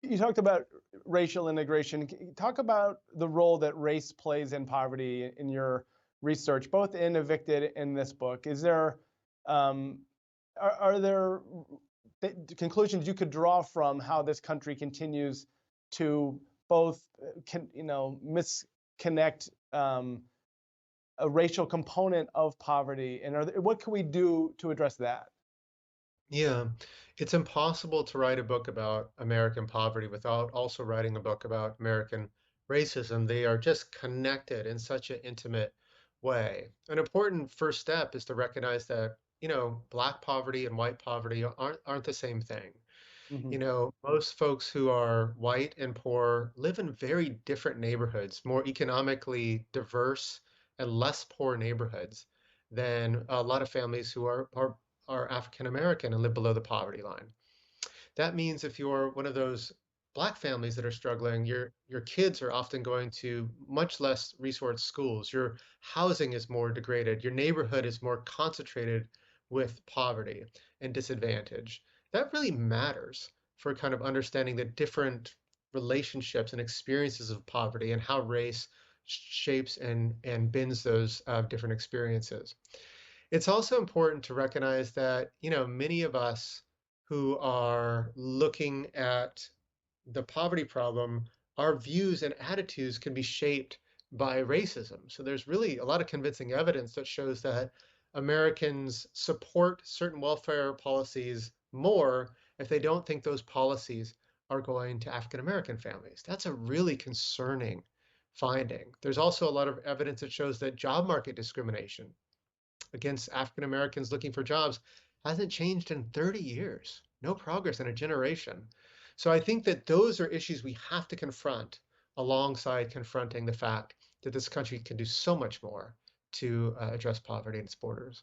You talked about racial integration. Talk about the role that race plays in poverty in your research, both in Evicted and this book. Is there, um, are there conclusions you could draw from how this country continues to both, misconnect a racial component of poverty, and what can we do to address that? Yeah, it's impossible to write a book about American poverty without also writing a book about American racism. They are just connected in such an intimate way. An important first step is to recognize that, Black poverty and white poverty aren't the same thing. Hmm. Most folks who are white and poor live in very different neighborhoods, more economically diverse and less poor neighborhoods than a lot of families who are African American and live below the poverty line. That means if you're one of those Black families that are struggling, your kids are often going to much less resource schools. Your housing is more degraded. Your neighborhood is more concentrated with poverty and disadvantage. That really matters for kind of understanding the different relationships and experiences of poverty and how race shapes and bends those different experiences. It's also important to recognize that, many of us who are looking at the poverty problem, our views and attitudes can be shaped by racism. So there's really a lot of convincing evidence that shows that Americans support certain welfare policies more if they don't think those policies are going to African American families. That's a really concerning finding. There's also a lot of evidence that shows that job market discrimination against African Americans looking for jobs hasn't changed in 30 years. No progress in a generation. So I think that those are issues we have to confront alongside confronting the fact that this country can do so much more to address poverty and its borders.